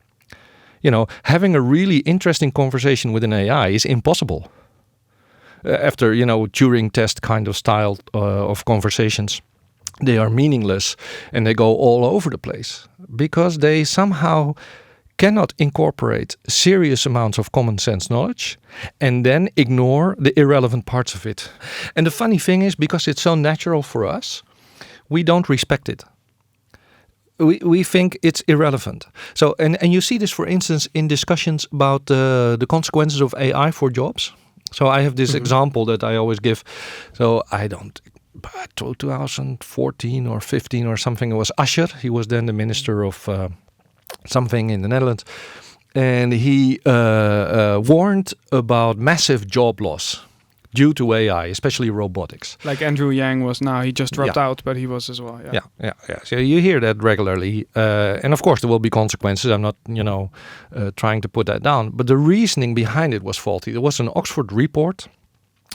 Having a really interesting conversation with an AI is impossible. After, Turing test kind of style of conversations, they are meaningless and they go all over the place because they somehow cannot incorporate serious amounts of common sense knowledge and then ignore the irrelevant parts of it. And the funny thing is, because it's so natural for us, we don't respect it. We think it's irrelevant. So, and you see this, for instance, in discussions about the consequences of AI for jobs. So I have this example that I always give. So 2014 or 15 or something, it was Asscher. He was then the minister of something in the Netherlands. And he warned about massive job loss due to AI, especially robotics. Like Andrew Yang was now. He just dropped out, but he was as well. Yeah. So you hear that regularly. And of course, there will be consequences. I'm not, trying to put that down. But the reasoning behind it was faulty. There was an Oxford report.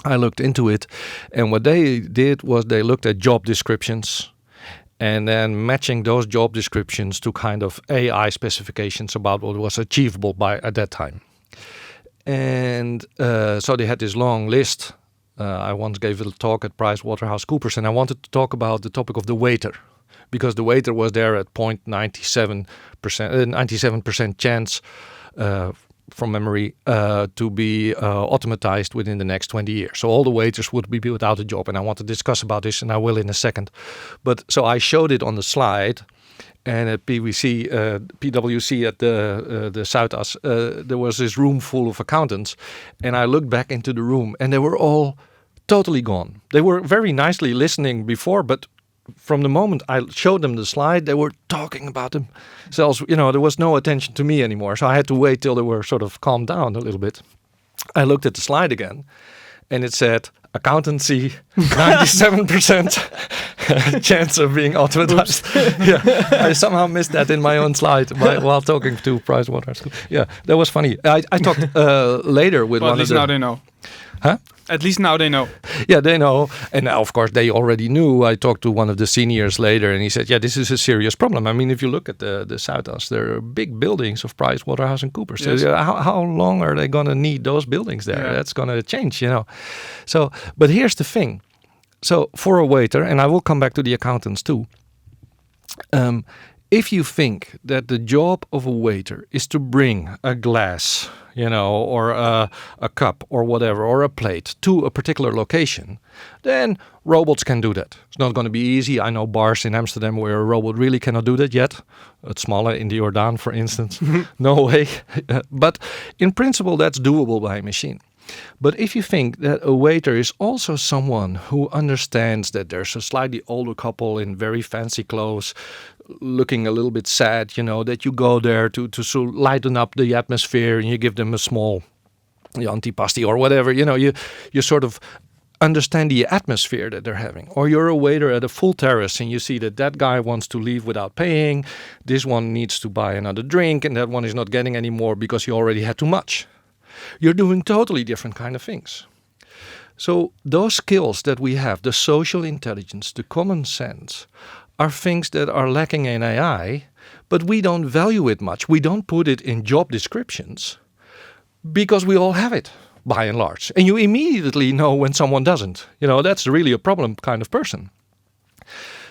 I looked into it. And what they did was they looked at job descriptions and then matching those job descriptions to kind of AI specifications about what was achievable at that time. And so they had this long list. I once gave a talk at PricewaterhouseCoopers, and I wanted to talk about the topic of the waiter, because the waiter was there at 97% chance, from memory, to be automatized within the next 20 years. So all the waiters would be without a job, and I want to discuss about this, and I will in a second. But so I showed it on the slide. And at PwC at the Zuidas, there was this room full of accountants. And I looked back into the room and they were all totally gone. They were very nicely listening before, but from the moment I showed them the slide, they were talking about themselves. There was no attention to me anymore. So I had to wait till they were sort of calmed down a little bit. I looked at the slide again and it said, accountancy, 97% chance of being automatized. I somehow missed that in my own slide while talking to PricewaterhouseCoopers. Yeah, that was funny. I talked later with one of the... At least now they know. Huh? At least now they know. Yeah, they know. And of course, they already knew. I talked to one of the seniors later and he said, this is a serious problem. I mean, if you look at the Zuidas, there are big buildings of PricewaterhouseCoopers. Yes. So how long are they going to need those buildings there? Yeah. That's going to change, So, but here's the thing. So for a waiter, and I will come back to the accountants too, if you think that the job of a waiter is to bring a glass, or a cup or whatever, or a plate to a particular location, then robots can do that. It's not going to be easy. I know bars in Amsterdam where a robot really cannot do that yet. It's smaller in the Jordaan, for instance. No way. But in principle, that's doable by a machine. But if you think that a waiter is also someone who understands that there's a slightly older couple in very fancy clothes, looking a little bit sad, that you go there to lighten up the atmosphere and you give them a small antipasti or whatever, you sort of understand the atmosphere that they're having. Or you're a waiter at a full terrace and you see that guy wants to leave without paying, this one needs to buy another drink and that one is not getting any more because he already had too much. You're doing totally different kind of things. So those skills that we have, the social intelligence, the common sense, are things that are lacking in AI, but we don't value it much. We don't put it in job descriptions because we all have it by and large. And you immediately know when someone doesn't. That's really a problem kind of person.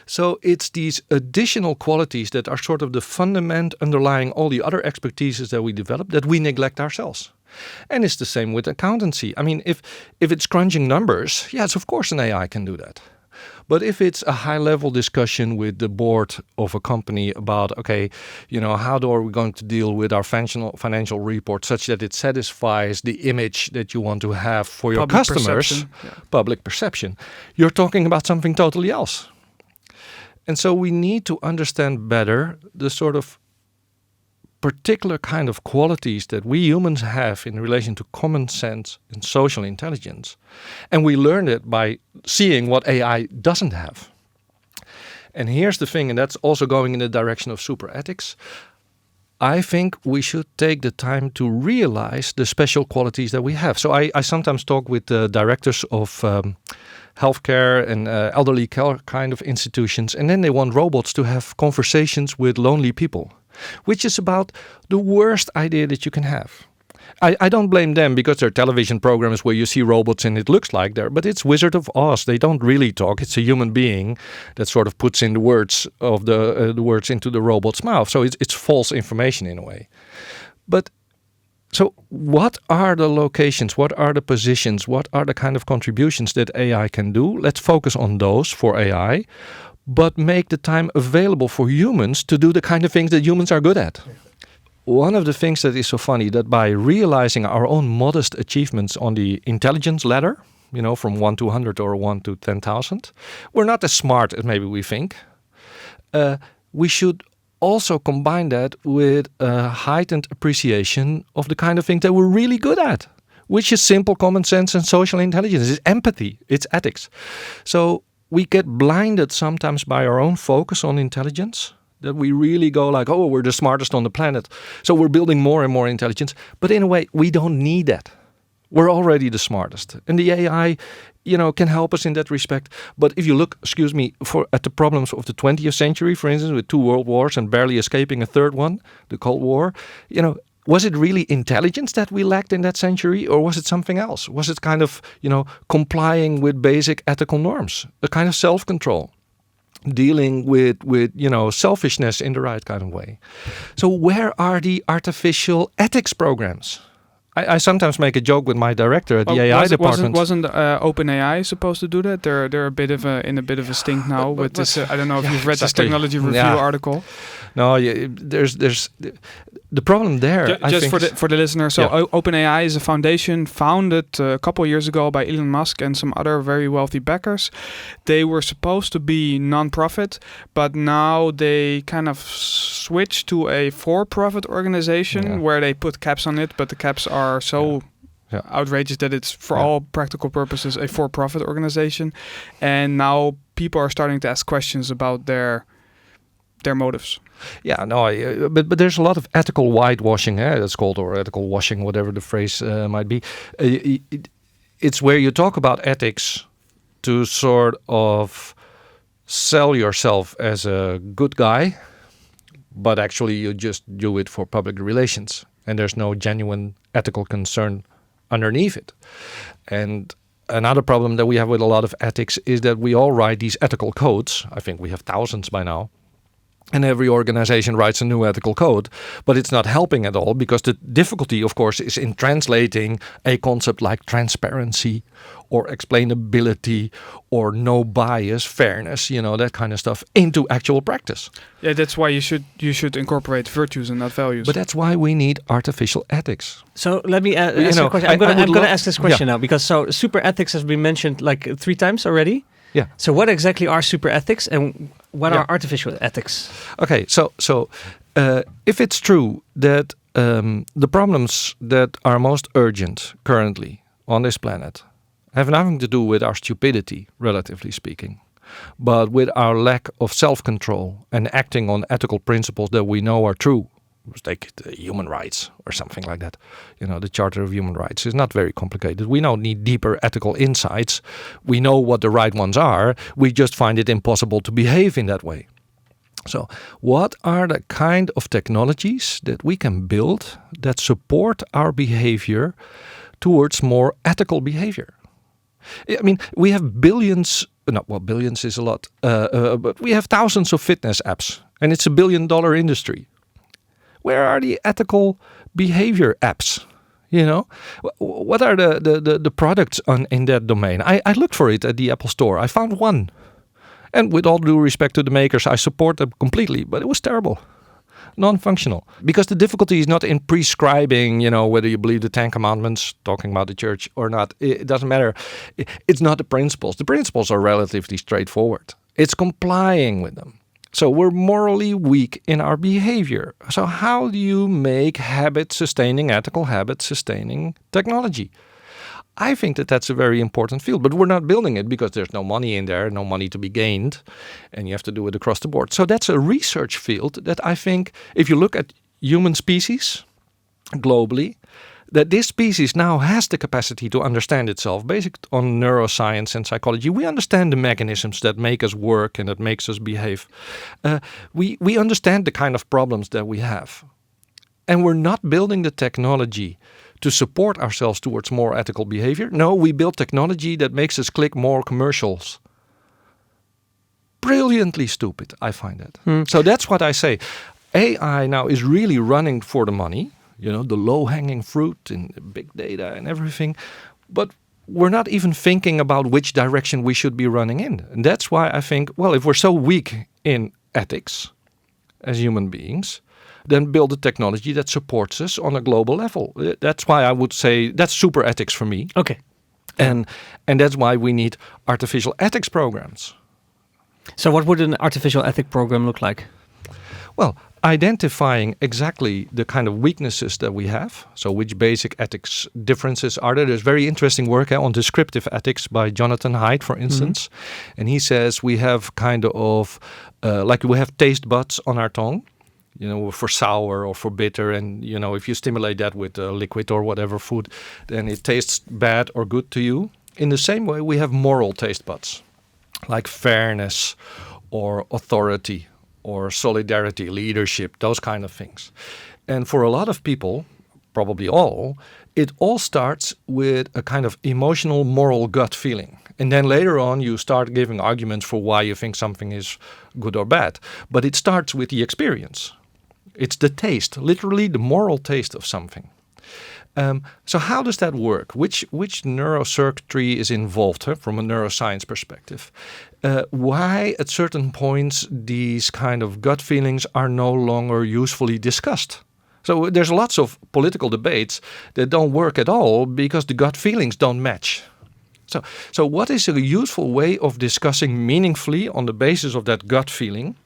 So it's these additional qualities that are sort of the fundament underlying all the other expertises that we develop that we neglect ourselves. And it's the same with accountancy. I mean, if it's crunching numbers, yes, of course an AI can do that. But if it's a high-level discussion with the board of a company about, how are we going to deal with our financial report such that it satisfies the image that you want to have for your customers, public perception, you're talking about something totally else. And so we need to understand better the sort of particular kind of qualities that we humans have in relation to common sense and social intelligence. And we learn it by seeing what AI doesn't have. And here's the thing, and that's also going in the direction of super ethics. I think we should take the time to realize the special qualities that we have. So I sometimes talk with the directors of healthcare and elderly care kind of institutions, and then they want robots to have conversations with lonely people, which is about the worst idea that you can have. I don't blame them because there are television programs where you see robots and it looks like they're, but it's Wizard of Oz. They don't really talk. It's a human being that sort of puts in the words of the words into the robot's mouth. So it's false information in a way. But so what are the locations? What are the positions? What are the kind of contributions that AI can do? Let's focus on those for AI, but make the time available for humans to do the kind of things that humans are good at. One of the things that is so funny, that by realizing our own modest achievements on the intelligence ladder, from 1 to 100 or 1 to 10,000, we're not as smart as maybe we think. We should also combine that with a heightened appreciation of the kind of things that we're really good at, which is simple common sense and social intelligence. It's empathy. It's ethics. So we get blinded sometimes by our own focus on intelligence, that we really go like, oh, we're the smartest on the planet, so we're building more and more intelligence. But in a way, we don't need that. We're already the smartest. And the AI, can help us in that respect. But if you look, at the problems of the 20th century, for instance, with 2 world wars and barely escaping a third one, the Cold War, was it really intelligence that we lacked in that century, or was it something else? Was it kind of, complying with basic ethical norms, a kind of self-control, dealing with selfishness in the right kind of way? So where are the artificial ethics programs? I sometimes make a joke with my director at the AI department. Wasn't OpenAI supposed to do that? They're a bit of a stink now with this. I don't know if you've read this technology review article. No, there's the problem there. Just for the listener. So OpenAI is a foundation founded a couple of years ago by Elon Musk and some other very wealthy backers. They were supposed to be non-profit, but now they kind of switched to a for-profit organization where they put caps on it, but the caps are so outrageous that it's for all practical purposes a for-profit organization. And now people are starting to ask questions about their motives. Yeah, no, but there's a lot of ethical whitewashing, that's called, or ethical washing, whatever the phrase might be. It's where you talk about ethics to sort of sell yourself as a good guy, but actually you just do it for public relations, and there's no genuine ethical concern underneath it. And another problem that we have with a lot of ethics is that we all write these ethical codes. I think we have thousands by now. And every organization writes a new ethical code, but it's not helping at all, because the difficulty, of course, is in translating a concept like transparency or explainability or no bias, fairness, that kind of stuff into actual practice. Yeah, that's why you should incorporate virtues and not values. But that's why we need artificial ethics. So let me ask a question. I'm going to ask this question now, because super ethics has been mentioned like 3 times already. Yeah. So what exactly are super ethics and what are artificial ethics? Okay, so if it's true that the problems that are most urgent currently on this planet have nothing to do with our stupidity, relatively speaking, but with our lack of self-control and acting on ethical principles that we know are true. Take human rights or something like that. The Charter of Human Rights is not very complicated. We don't need deeper ethical insights. We know what the right ones are. We just find it impossible to behave in that way. So what are the kind of technologies that we can build that support our behavior towards more ethical behavior? I mean, we have billions is a lot, but we have thousands of fitness apps, and it's $1 billion industry. Where are the ethical behavior apps? What are the products in that domain? I looked for it at the Apple Store. I found one. And with all due respect to the makers, I support them completely, but it was terrible. Non-functional. Because the difficulty is not in prescribing, whether you believe the 10 Commandments, talking about the church or not. It doesn't matter. It's not the principles. The principles are relatively straightforward. It's complying with them. So we're morally weak in our behavior. So how do you make habit-sustaining, ethical habit-sustaining technology? I think that that's a very important field, but we're not building it because there's no money in there, no money to be gained, and you have to do it across the board. So that's a research field that I think, if you look at human species globally, that this species now has the capacity to understand itself based on neuroscience and psychology. We understand the mechanisms that make us work and that makes us behave. We understand the kind of problems that we have. And we're not building the technology to support ourselves towards more ethical behavior. No, we build technology that makes us click more commercials. Brilliantly stupid, I find that. So that's what I say. AI now is really running for the money. The low-hanging fruit and big data and everything. But we're not even thinking about which direction we should be running in. And that's why I think, if we're so weak in ethics as human beings, then build a technology that supports us on a global level. That's why I would say that's super ethics for me. Okay. And that's why we need artificial ethics programs. So what would an artificial ethics program look like? Well, identifying exactly the kind of weaknesses that we have. So which basic ethics differences are there? There's very interesting work on descriptive ethics by Jonathan Haidt, for instance. And he says we have kind of, like we have taste buds on our tongue, for sour or for bitter. And, if you stimulate that with a liquid or whatever food, then it tastes bad or good to you. In the same way, we have moral taste buds, like fairness or authority or solidarity, leadership, those kind of things. And for a lot of people, probably all, it all starts with a kind of emotional, moral gut feeling. And then later on, you start giving arguments for why you think something is good or bad. But it starts with the experience. It's the taste, literally the moral taste of something. So how does that work? Which neurocircuitry is involved from a neuroscience perspective? Why at certain points these kind of gut feelings are no longer usefully discussed? So there's lots of political debates that don't work at all because the gut feelings don't match. So what is a useful way of discussing meaningfully on the basis of that gut feeling?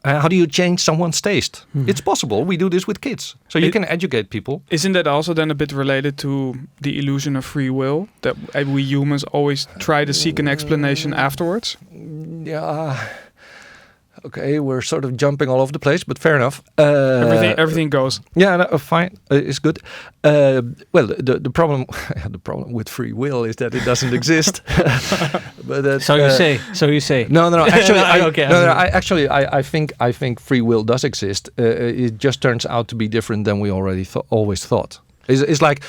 How do you change someone's taste? It's possible. We do this with kids. So you can educate people. Isn't that also then a bit related to the illusion of free will? That we humans always try to seek an explanation afterwards? Yeah. Okay, we're sort of jumping all over the place, but fair enough. Everything goes. Yeah, no, fine. It's good. Well, the problem with free will is that it doesn't exist. But so you say. No. Actually, okay. I think free will does exist. It just turns out to be different than we already always thought. It's like,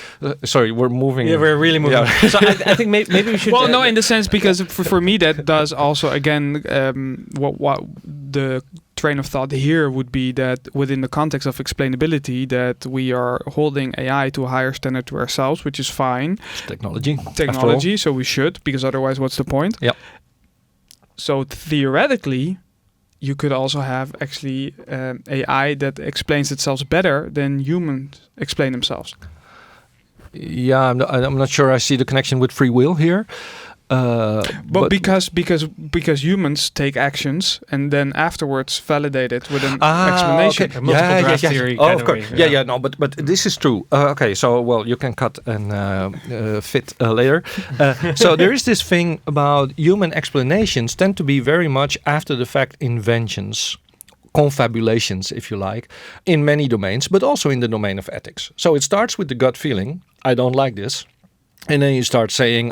sorry, we're moving. Yeah, we're really moving. Yeah. So I think maybe we should. Well, no, in the sense because for me that does also again what the train of thought here would be that within the context of explainability that we are holding AI to a higher standard to ourselves, which is fine. Technology. So we should, because otherwise, what's the point? Yeah. So theoretically, you could also have actually AI that explains itself better than humans explain themselves. Yeah, I'm not sure I see the connection with free will here. But because humans take actions and then afterwards validate it with an explanation. Okay. Multiple draft theory. Oh, of course. No, but this is true. Okay, so well, you can cut and fit later. So there is this thing about human explanations tend to be very much after the fact inventions, confabulations, if you like, in many domains, but also in the domain of ethics. So it starts with the gut feeling. I don't like this. And then you start saying,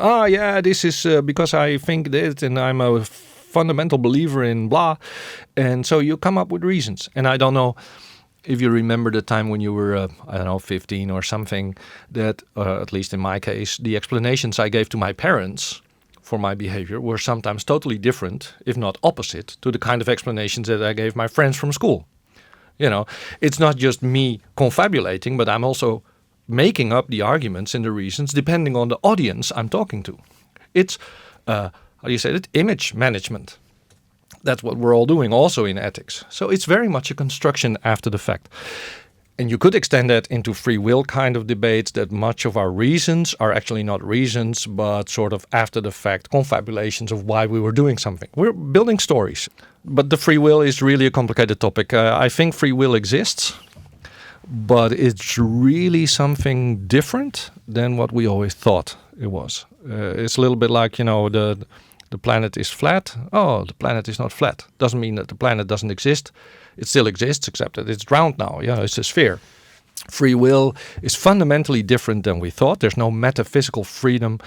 this is because I think this and I'm a fundamental believer in blah. And so you come up with reasons. And I don't know if you remember the time when you were, 15 or something, that, at least in my case, the explanations I gave to my parents for my behavior were sometimes totally different, if not opposite, to the kind of explanations that I gave my friends from school. It's not just me confabulating, but I'm also making up the arguments and the reasons depending on the audience I'm talking to. It's, image management. That's what we're all doing also in ethics. So it's very much a construction after the fact. And you could extend that into free will kind of debates that much of our reasons are actually not reasons, but sort of after the fact confabulations of why we were doing something. We're building stories. But the free will is really a complicated topic. I think free will exists, but it's really something different than what we always thought it was. It's a little bit like, the planet is flat. Oh, the planet is not flat. Doesn't mean that the planet doesn't exist. It still exists, except that it's round now. It's a sphere. Free will is fundamentally different than we thought. There's no metaphysical freedom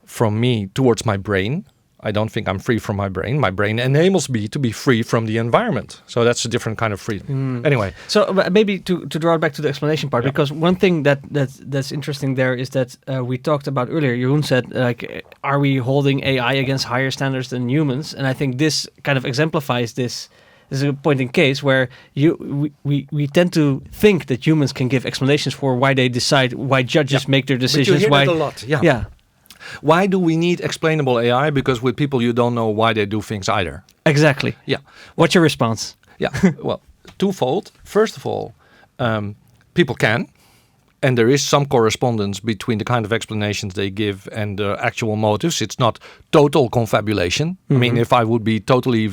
from me towards my brain. I don't think I'm free from my brain. My brain enables me to be free from the environment. So that's a different kind of freedom. Anyway. So maybe to draw it back to the explanation part, because one thing that's interesting there is that we talked about earlier, Jeroen said, are we holding AI against higher standards than humans? And I think this kind of exemplifies this. This is a point in case where we tend to think that humans can give explanations for why they decide, why judges make their decisions. But you hear that a lot. Yeah. Why do we need explainable AI? Because with people, you don't know why they do things either. Exactly. Yeah. What's your response? Yeah. Well, twofold. First of all, people can. and there is some correspondence between the kind of explanations they give and the actual motives. It's not total confabulation. I mean, if I would be totally,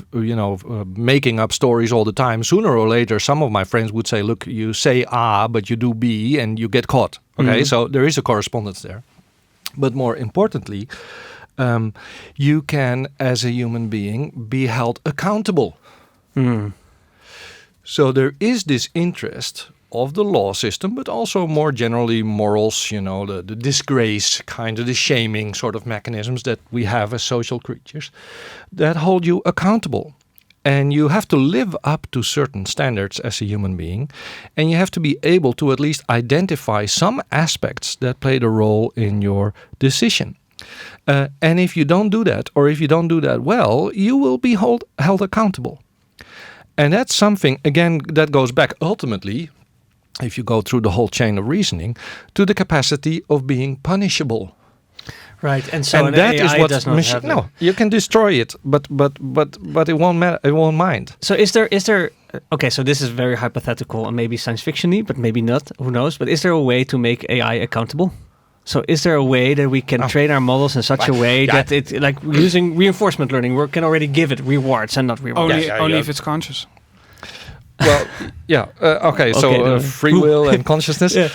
making up stories all the time, sooner or later, some of my friends would say, look, you say A, but you do B, and you get caught. Okay, so there is a correspondence there. But more importantly, you can, as a human being, be held accountable. So there is this interest of the law system, but also more generally morals, the disgrace, kind of the shaming sort of mechanisms that we have as social creatures that hold you accountable. And you have to live up to certain standards as a human being. And you have to be able to at least identify some aspects that played a role in your decision. And if you don't do that, or if you don't do that well, you will be held accountable. And that's something, again, that goes back ultimately, if you go through the whole chain of reasoning, to the capacity of being punishable. Right, and so that AI is what does not have no, you can destroy it, but it won't matter. It won't mind. So is there? Okay, so this is very hypothetical and maybe science fictiony, but maybe not. Who knows? But is there a way to make AI accountable? So is there a way that we can train our models in such a way that it, like using reinforcement learning, we can already give it rewards and not rewards? Only if it's conscious. Well, okay. So free will and consciousness. Yeah.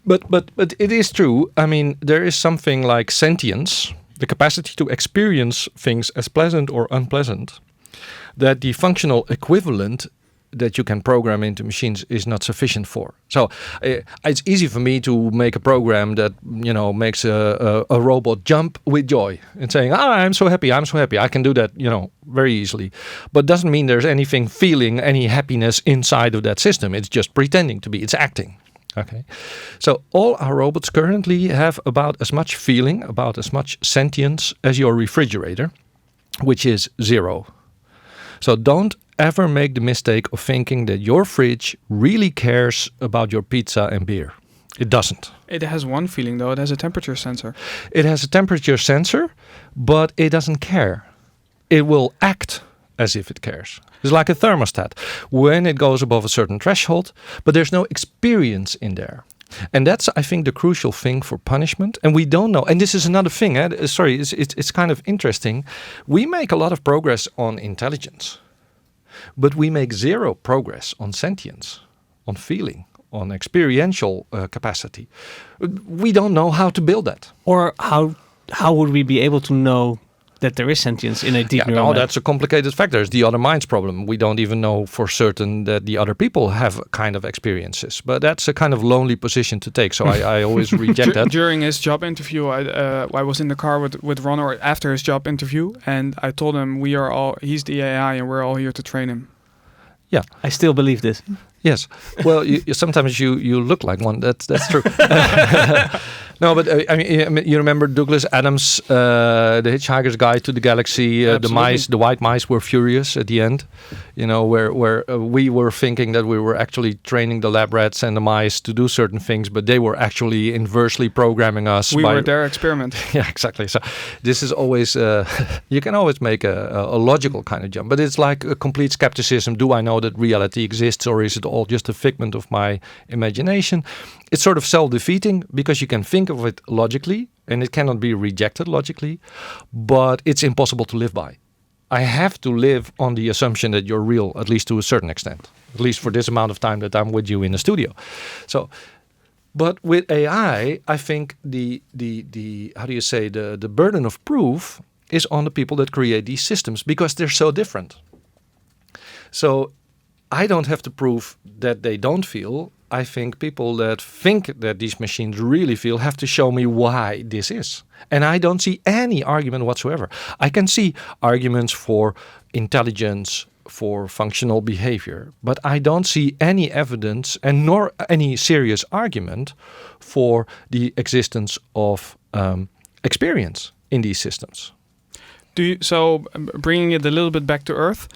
But it is true. I mean, there is something like sentience, the capacity to experience things as pleasant or unpleasant, that the functional equivalent that you can program into machines is not sufficient for. So it's easy for me to make a program that makes a robot jump with joy and saying, I'm so happy, I can do that, very easily. But doesn't mean there's anything feeling any happiness inside of that system. It's just pretending to be. It's acting. Okay, so all our robots currently have about as much feeling, about as much sentience as your refrigerator, which is 0. So don't ever make the mistake of thinking that your fridge really cares about your pizza and beer. It doesn't. It has one feeling though. It has a temperature sensor. It has a temperature sensor, but it doesn't care. It will act as if it cares. It's like a thermostat when it goes above a certain threshold, but there's no experience in there. And that's, I think, the crucial thing for punishment. And we don't know. And this is another thing. It's kind of interesting. We make a lot of progress on intelligence, but we make 0 progress on sentience, on feeling, on experiential capacity. We don't know how to build that. Or how would we be able to know that there is sentience in a deep neural net? That's a complicated factor. There's the other minds problem. We don't even know for certain that the other people have kind of experiences. But that's a kind of lonely position to take. So I always reject that. During his job interview, I was in the car with Ron, or after his job interview, and I told him he's the AI and we're all here to train him. Yeah, I still believe this. Yes. Well, sometimes you look like one. That's true. No, but I mean, you remember Douglas Adams, the Hitchhiker's Guide to the Galaxy. The white mice were furious at the end. Where we were thinking that we were actually training the lab rats and the mice to do certain things, but they were actually inversely programming us. We were their experiment. Yeah, exactly. So this is always you can always make a logical kind of jump, but it's like a complete skepticism. Do I know that reality exists, or is it all just a figment of my imagination? It's sort of self-defeating because you can think of it logically and it cannot be rejected logically, but it's impossible to live by. I have to live on the assumption that you're real, at least to a certain extent, at least for this amount of time that I'm with you in the studio. So, but with AI, I think the burden of proof is on the people that create these systems because they're so different. So I don't have to prove that they don't feel. I think people that think that these machines really feel have to show me why this is. And I don't see any argument whatsoever. I can see arguments for intelligence, for functional behavior, but I don't see any evidence and nor any serious argument for the existence of experience in these systems. Bringing it a little bit back to earth,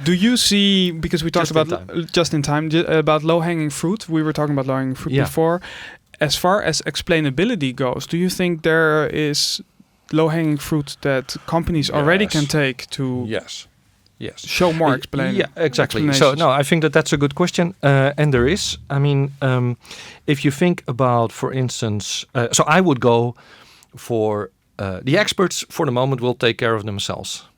do you see, because we talked just in time, about low-hanging fruit. We were talking about low-hanging fruit before. As far as explainability goes, do you think there is low-hanging fruit that companies already can take to... Yes. Yes. Show more explaining. Yeah, exactly. So no, I think that's a good question, and there is. I mean, if you think about, for instance, so I would go for the experts. For the moment, will take care of themselves,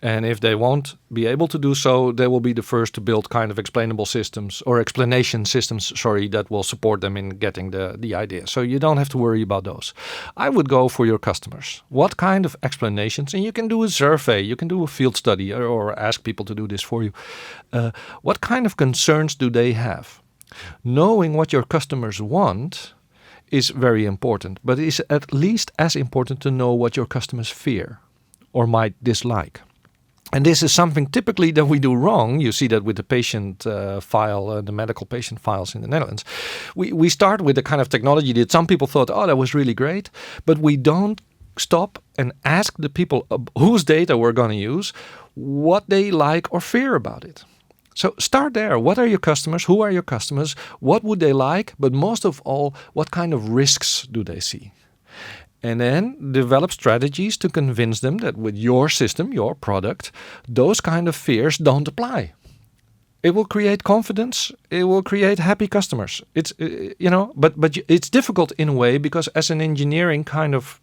and if they won't be able to do so, they will be the first to build kind of explainable systems or explanation systems. Sorry, that will support them in getting the idea. So you don't have to worry about those. I would go for your customers. What kind of explanations? And you can do a survey, you can do a field study, or ask people to do this for you. What kind of concerns do they have? Knowing what your customers want is very important, but it is at least as important to know what your customers fear or might dislike. And this is something typically that we do wrong. You see that with the patient file, the medical patient files in the Netherlands. We start with the kind of technology that some people thought, oh, that was really great. But we don't stop and ask the people whose data we're going to use, what they like or fear about it. So start there. What are your customers? Who are your customers? What would they like? But most of all, what kind of risks do they see? And then develop strategies to convince them that with your system, your product, those kind of fears don't apply. It will create confidence. It will create happy customers. It's but it's difficult in a way because as an engineering kind of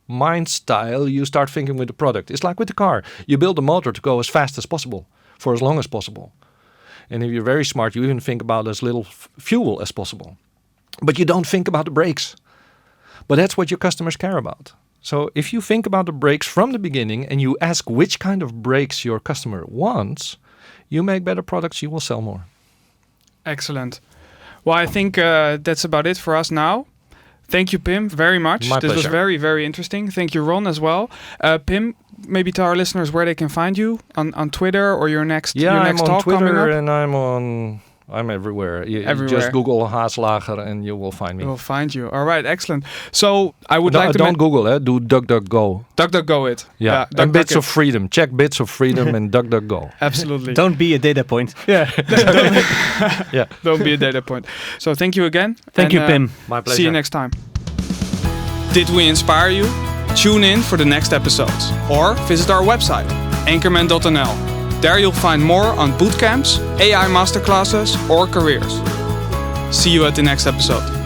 mind style, you start thinking with the product. It's like with the car. You build a motor to go as fast as possible for as long as possible. And if you're very smart, you even think about as little fuel as possible. But you don't think about the brakes. But that's what your customers care about. So if you think about the brakes from the beginning and you ask which kind of brakes your customer wants, you make better products, you will sell more. Excellent. Well, I think that's about it for us now. Thank you, Pim, very much. My this pleasure. was very, very interesting. Thank you, Ron, as well. Pim, maybe tell our listeners where they can find you on Twitter or your next I'm on talk coming Twitter up. and I'm everywhere. You just Google Haselager and you will find me. We'll find you. All right, excellent. So I would like to... Don't Google it. Do DuckDuckGo. DuckDuckGo it. Yeah. And Bits of Freedom. Check Bits of Freedom and DuckDuckGo. Absolutely. Don't be a data point. Yeah. Yeah. Don't be a data point. So thank you again. Thank you, Pim. My pleasure. See you next time. Did we inspire you? Tune in for the next episodes or visit our website, anchorman.nl. There you'll find more on bootcamps, AI masterclasses or careers. See you at the next episode.